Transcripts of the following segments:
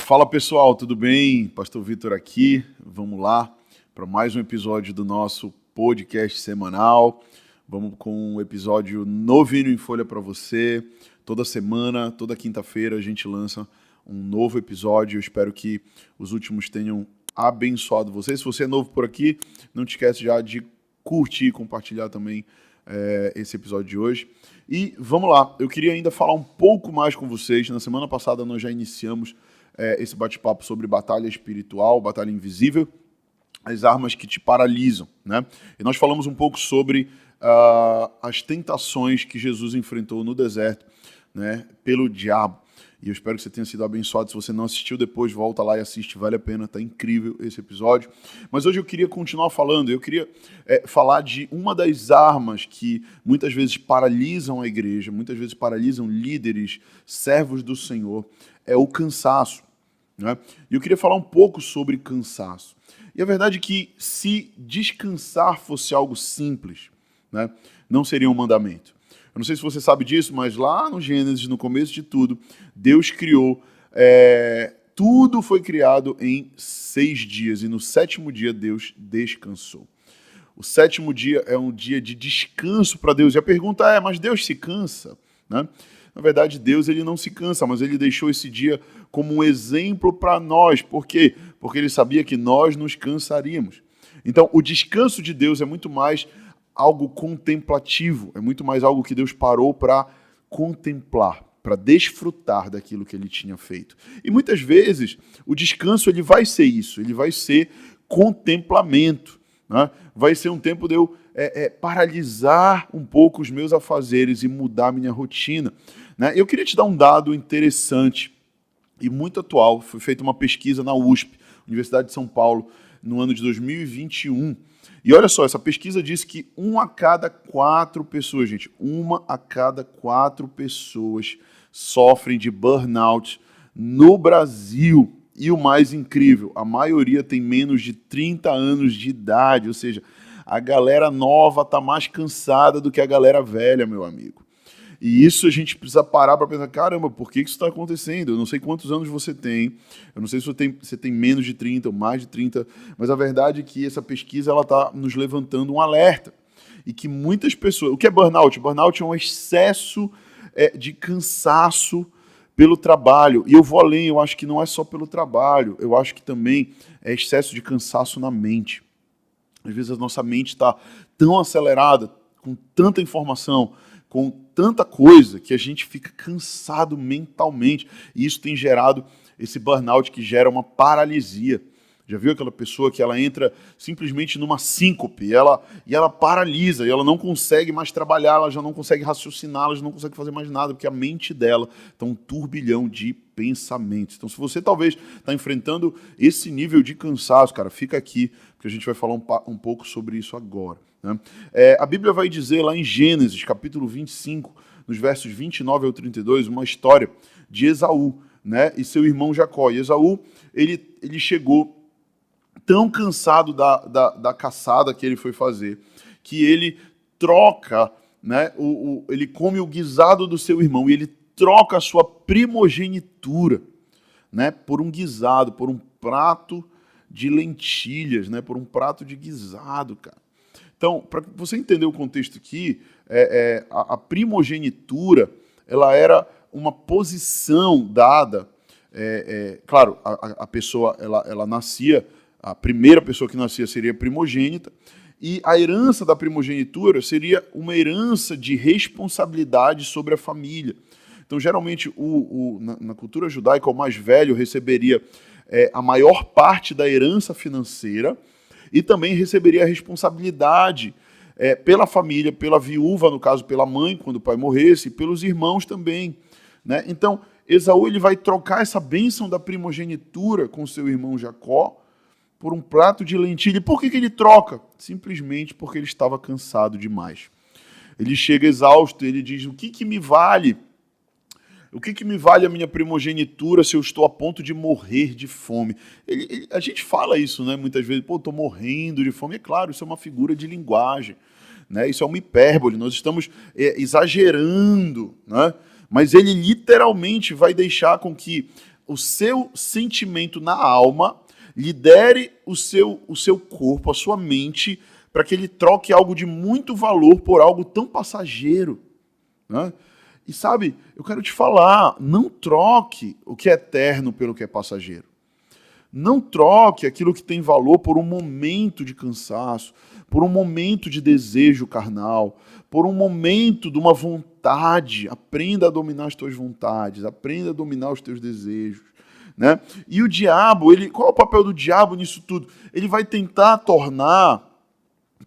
Fala pessoal, tudo bem? Pastor Vitor aqui. Vamos lá para mais um episódio do nosso podcast semanal. Vamos com um episódio novinho em folha para você. Toda semana, toda quinta-feira a gente lança um novo episódio. Eu espero que os últimos tenham abençoado você. Se você é novo por aqui, não te esquece já de curtir e compartilhar também esse episódio de hoje. E vamos lá, eu queria ainda falar um pouco mais com vocês. Na semana passada nós já iniciamos esse bate-papo sobre batalha espiritual, batalha invisível, as armas que te paralisam, né? E nós falamos um pouco sobre as tentações que Jesus enfrentou no deserto, né, pelo diabo. E eu espero que você tenha sido abençoado. Se você não assistiu, depois volta lá e assiste, vale a pena, tá incrível esse episódio. Mas hoje eu queria continuar falando, eu queria falar de uma das armas que muitas vezes paralisam a igreja, muitas vezes paralisam líderes, servos do Senhor, é o cansaço, né? E eu queria falar um pouco sobre cansaço. E a verdade é que se descansar fosse algo simples, né, não seria um mandamento. Eu não sei se você sabe disso, mas lá no Gênesis, no começo de tudo, Deus criou, tudo foi criado em 6 dias, e no 7º dia Deus descansou. O 7º dia é um dia de descanso para Deus. E a pergunta é, mas Deus se cansa? Né? Na verdade, Deus ele não se cansa, mas ele deixou esse dia como um exemplo para nós. Por quê? Porque ele sabia que nós nos cansaríamos. Então, o descanso de Deus é muito mais algo contemplativo, é muito mais algo que Deus parou para contemplar, para desfrutar daquilo que ele tinha feito. E muitas vezes o descanso ele vai ser isso, ele vai ser contemplamento, né? Vai ser um tempo de eu paralisar um pouco os meus afazeres e mudar minha rotina, né? Eu queria te dar um dado interessante e muito atual. Foi feita uma pesquisa na USP, Universidade de São Paulo, no ano de 2021. E olha só, essa pesquisa diz que 1 a cada 4 pessoas, gente, 1 a cada 4 pessoas sofrem de burnout no Brasil. E o mais incrível, a maioria tem menos de 30 anos de idade, ou seja, a galera nova está mais cansada do que a galera velha, meu amigo. E isso a gente precisa parar para pensar, caramba, por que isso está acontecendo? Eu não sei quantos anos você tem, eu não sei se você tem menos de 30 ou mais de 30, mas a verdade é que essa pesquisa está nos levantando um alerta. E que muitas pessoas... O que é burnout? Burnout é um excesso de cansaço pelo trabalho. E eu vou além, eu acho que não é só pelo trabalho, eu acho que também é excesso de cansaço na mente. Às vezes a nossa mente está tão acelerada, com tanta informação, com tanta coisa, que a gente fica cansado mentalmente. E isso tem gerado esse burnout que gera uma paralisia. Já viu aquela pessoa que ela entra simplesmente numa síncope, e ela paralisa, e ela não consegue mais trabalhar, ela já não consegue raciocinar, ela já não consegue fazer mais nada, porque a mente dela está um turbilhão de pensamentos. Então, se você talvez está enfrentando esse nível de cansaço, cara, fica aqui, porque a gente vai falar um pouco sobre isso agora, né? A Bíblia vai dizer lá em Gênesis, capítulo 25, nos versos 29 ao 32, uma história de Esaú, né, e seu irmão Jacó. E Esaú, ele chegou tão cansado da caçada que ele foi fazer, que ele troca, né, ele come o guisado do seu irmão, e ele troca a sua primogenitura, né, por um guisado, por um prato de lentilhas, né, por um prato de guisado, cara. Então, para você entender o contexto aqui, a primogenitura, ela era uma posição dada, claro, a pessoa, ela nascia, a primeira pessoa que nascia seria primogênita, e a herança da primogenitura seria uma herança de responsabilidade sobre a família. Então, geralmente, na cultura judaica, o mais velho receberia a maior parte da herança financeira e também receberia a responsabilidade pela família, pela viúva, no caso, pela mãe, quando o pai morresse, e pelos irmãos também, né? Então, Esaú ele vai trocar essa bênção da primogenitura com seu irmão Jacó por um prato de lentilha. E por que ele troca? Simplesmente porque ele estava cansado demais. Ele chega exausto, ele diz, o que me vale? O que me vale a minha primogenitura se eu estou a ponto de morrer de fome? A gente fala isso, né, muitas vezes, estou morrendo de fome. É claro, isso é uma figura de linguagem, né? Isso é uma hipérbole, nós estamos exagerando, né? Mas ele literalmente vai deixar com que o seu sentimento na alma lidere o seu corpo, a sua mente, para que ele troque algo de muito valor por algo tão passageiro, né? E sabe, eu quero te falar, não troque o que é eterno pelo que é passageiro. Não troque aquilo que tem valor por um momento de cansaço, por um momento de desejo carnal, por um momento de uma vontade. Aprenda a dominar as tuas vontades, aprenda a dominar os teus desejos, né? E o diabo, qual é o papel do diabo nisso tudo? Ele vai tentar tornar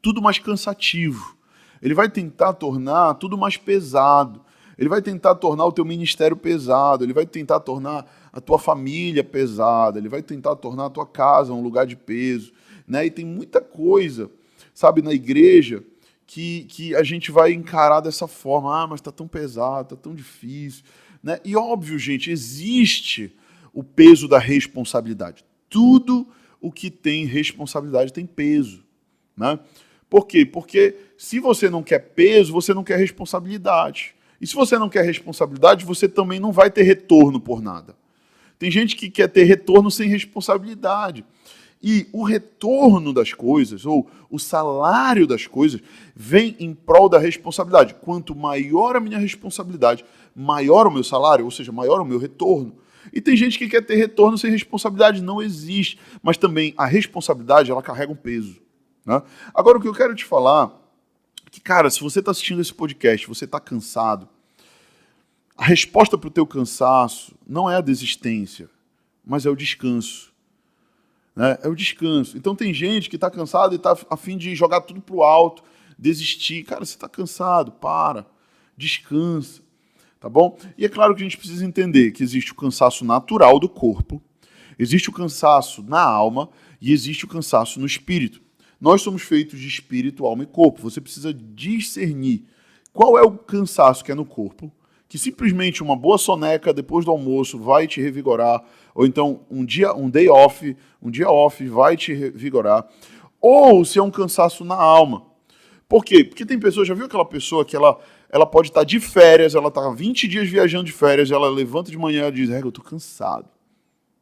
tudo mais cansativo. Ele vai tentar tornar tudo mais pesado. Ele vai tentar tornar o teu ministério pesado, ele vai tentar tornar a tua família pesada, ele vai tentar tornar a tua casa um lugar de peso, né? E tem muita coisa, sabe, na igreja que a gente vai encarar dessa forma. Mas está tão pesado, está tão difícil, né? E óbvio, gente, existe o peso da responsabilidade. Tudo o que tem responsabilidade tem peso, né? Por quê? Porque se você não quer peso, você não quer responsabilidade. E se você não quer responsabilidade, você também não vai ter retorno por nada. Tem gente que quer ter retorno sem responsabilidade. E o retorno das coisas, ou o salário das coisas, vem em prol da responsabilidade. Quanto maior a minha responsabilidade, maior o meu salário, ou seja, maior o meu retorno. E tem gente que quer ter retorno sem responsabilidade. Não existe. Mas também a responsabilidade, ela carrega um peso, né? Agora, o que eu quero te falar que, cara, se você está assistindo esse podcast, você está cansado, a resposta para o teu cansaço não é a desistência, mas é o descanso, né? É o descanso. Então tem gente que está cansado e está a fim de jogar tudo para o alto, desistir. Cara, você está cansado, para, descansa, tá bom? E é claro que a gente precisa entender que existe o cansaço natural do corpo, existe o cansaço na alma e existe o cansaço no espírito. Nós somos feitos de espírito, alma e corpo. Você precisa discernir qual é o cansaço que é no corpo, que simplesmente uma boa soneca depois do almoço vai te revigorar, ou então um dia off vai te revigorar, ou se é um cansaço na alma. Por quê? Porque tem pessoas, já viu aquela pessoa que ela pode estar de férias, ela está 20 dias viajando de férias, ela levanta de manhã e diz, eu estou cansado.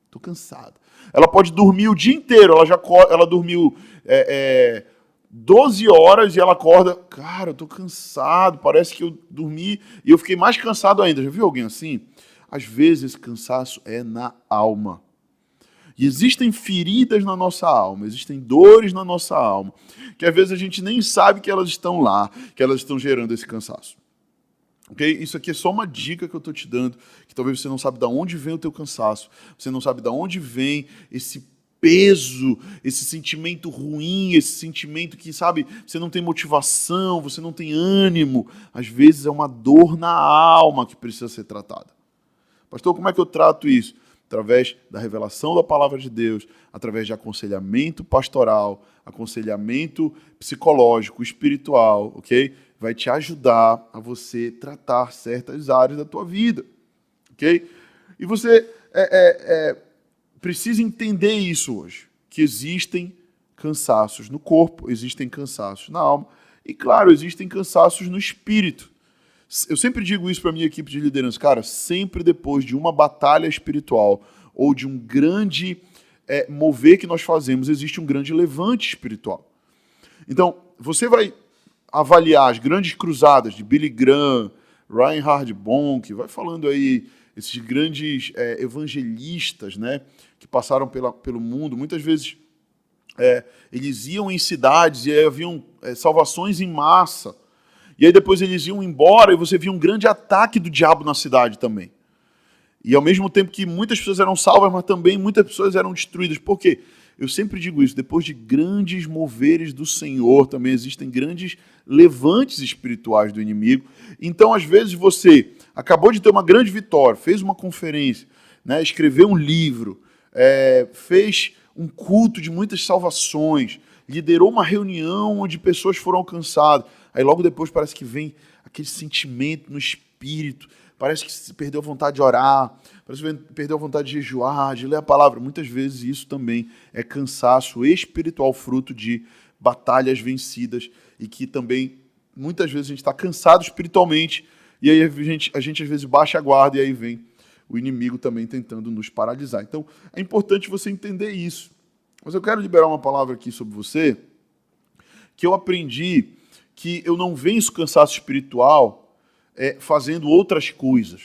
Estou cansado. Ela pode dormir o dia inteiro, ela dormiu 12 horas e ela acorda, cara, eu tô cansado, parece que eu dormi e eu fiquei mais cansado ainda. Já viu alguém assim? Às vezes esse cansaço é na alma. E existem feridas na nossa alma, existem dores na nossa alma, que às vezes a gente nem sabe que elas estão lá, que elas estão gerando esse cansaço. Okay? Isso aqui é só uma dica que eu estou te dando, que talvez você não sabe de onde vem o teu cansaço, você não sabe de onde vem esse peso, esse sentimento ruim, esse sentimento que, sabe, você não tem motivação, você não tem ânimo. Às vezes é uma dor na alma que precisa ser tratada. Pastor, como é que eu trato isso? Através da revelação da palavra de Deus, através de aconselhamento pastoral, aconselhamento psicológico, espiritual, ok? Vai te ajudar a você tratar certas áreas da tua vida, ok? E você precisa entender isso hoje, que existem cansaços no corpo, existem cansaços na alma, e claro, existem cansaços no espírito. Eu sempre digo isso para a minha equipe de liderança, cara, sempre depois de uma batalha espiritual ou de um grande mover que nós fazemos, existe um grande levante espiritual. Então, você vai avaliar as grandes cruzadas de Billy Graham, Reinhard Bonk, vai falando aí, esses grandes evangelistas, né, que passaram pelo mundo. Muitas vezes eles iam em cidades e aí haviam salvações em massa. E aí depois eles iam embora e você via um grande ataque do diabo na cidade também. E ao mesmo tempo que muitas pessoas eram salvas, mas também muitas pessoas eram destruídas. Por quê? Eu sempre digo isso, depois de grandes moveres do Senhor, também existem grandes levantes espirituais do inimigo. Então, às vezes, você acabou de ter uma grande vitória, fez uma conferência, né, escreveu um livro, fez um culto de muitas salvações, liderou uma reunião onde pessoas foram alcançadas. Aí logo depois parece que vem aquele sentimento no espírito, parece que se perdeu a vontade de orar, parece que perdeu a vontade de jejuar, de ler a palavra. Muitas vezes isso também é cansaço espiritual, fruto de batalhas vencidas e que também, muitas vezes, a gente está cansado espiritualmente e aí a gente às vezes baixa a guarda e aí vem o inimigo também tentando nos paralisar. Então, é importante você entender isso. Mas eu quero liberar uma palavra aqui sobre você, que eu aprendi que eu não venço cansaço espiritual fazendo outras coisas.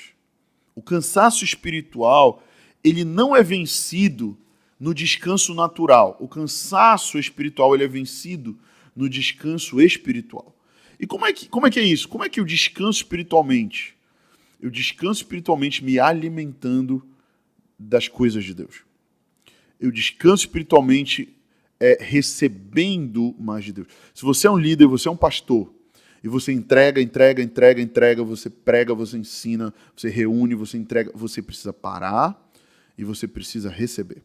O cansaço espiritual, ele não é vencido no descanso natural. O cansaço espiritual, ele é vencido no descanso espiritual. E como é que é isso? Como é que eu descanso espiritualmente? Eu descanso espiritualmente me alimentando das coisas de Deus. Eu descanso espiritualmente recebendo mais de Deus. Se você é um líder, você é um pastor, e você entrega, você prega, você ensina, você reúne, você entrega, você precisa parar e você precisa receber.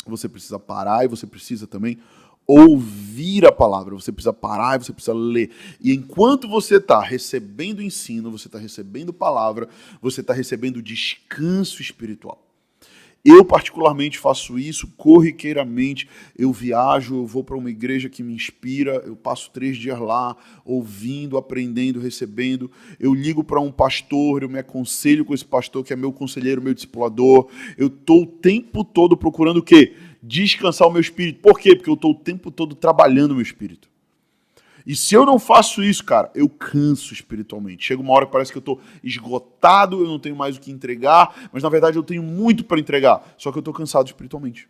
Você precisa parar e você precisa também ouvir a palavra. Você precisa parar e você precisa ler. E enquanto você está recebendo ensino, você está recebendo palavra, você está recebendo descanso espiritual. Eu, particularmente, faço isso corriqueiramente. Eu viajo, eu vou para uma igreja que me inspira, eu passo 3 dias lá, ouvindo, aprendendo, recebendo. Eu ligo para um pastor, eu me aconselho com esse pastor, que é meu conselheiro, meu discipulador. Eu estou o tempo todo procurando o quê? Descansar o meu espírito. Por quê? Porque eu estou o tempo todo trabalhando o meu espírito. E se eu não faço isso, cara, eu canso espiritualmente. Chega uma hora que parece que eu estou esgotado, eu não tenho mais o que entregar, mas na verdade eu tenho muito para entregar, só que eu estou cansado espiritualmente.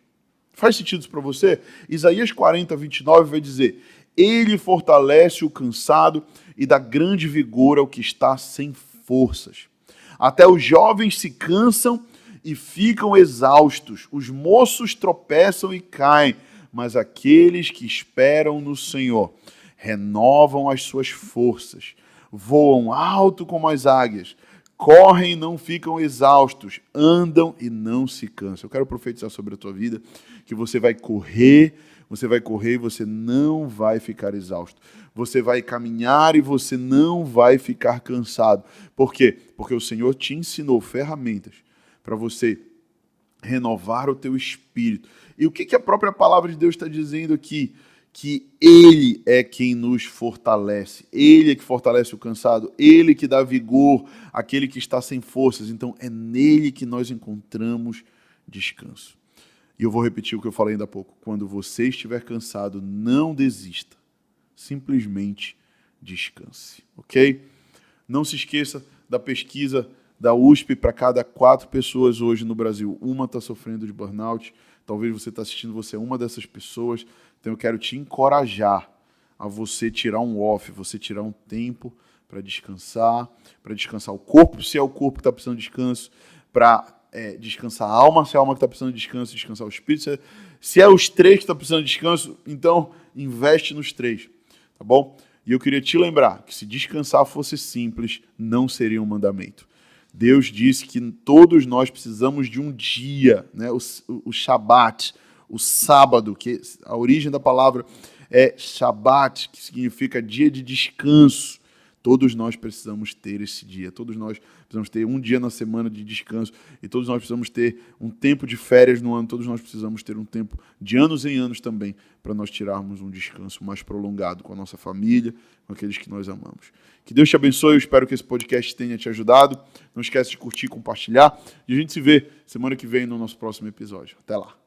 Faz sentido isso para você? Isaías 40, 29 vai dizer: Ele fortalece o cansado e dá grande vigor ao que está sem forças. Até os jovens se cansam e ficam exaustos, os moços tropeçam e caem, mas aqueles que esperam no Senhor renovam as suas forças, voam alto como as águias, correm e não ficam exaustos, andam e não se cansam. Eu quero profetizar sobre a tua vida que você vai correr e você não vai ficar exausto. Você vai caminhar e você não vai ficar cansado. Por quê? Porque o Senhor te ensinou ferramentas para você renovar o teu espírito. E o que a própria palavra de Deus está dizendo aqui? Que Ele é quem nos fortalece, Ele é que fortalece o cansado, Ele que dá vigor àquele que está sem forças. Então é nele que nós encontramos descanso. E eu vou repetir o que eu falei ainda há pouco. Quando você estiver cansado, não desista, simplesmente descanse, ok? Não se esqueça da pesquisa da USP. Para cada 4 pessoas hoje no Brasil, uma está sofrendo de burnout. Talvez você está assistindo, você é uma dessas pessoas. Então eu quero te encorajar a você tirar um off, você tirar um tempo para descansar o corpo, se é o corpo que está precisando de descanso, para descansar a alma, se é a alma que está precisando de descanso, descansar o espírito. Se é os 3 que estão precisando de descanso, então investe nos 3, tá bom? E eu queria te lembrar que se descansar fosse simples, não seria um mandamento. Deus disse que todos nós precisamos de um dia, né? O Shabat, o sábado, que a origem da palavra é Shabat, que significa dia de descanso. Todos nós precisamos ter esse dia, todos nós precisamos ter um dia na semana de descanso e todos nós precisamos ter um tempo de férias no ano, todos nós precisamos ter um tempo de anos em anos também para nós tirarmos um descanso mais prolongado com a nossa família, com aqueles que nós amamos. Que Deus te abençoe, eu espero que esse podcast tenha te ajudado. Não esquece de curtir, compartilhar e a gente se vê semana que vem no nosso próximo episódio. Até lá!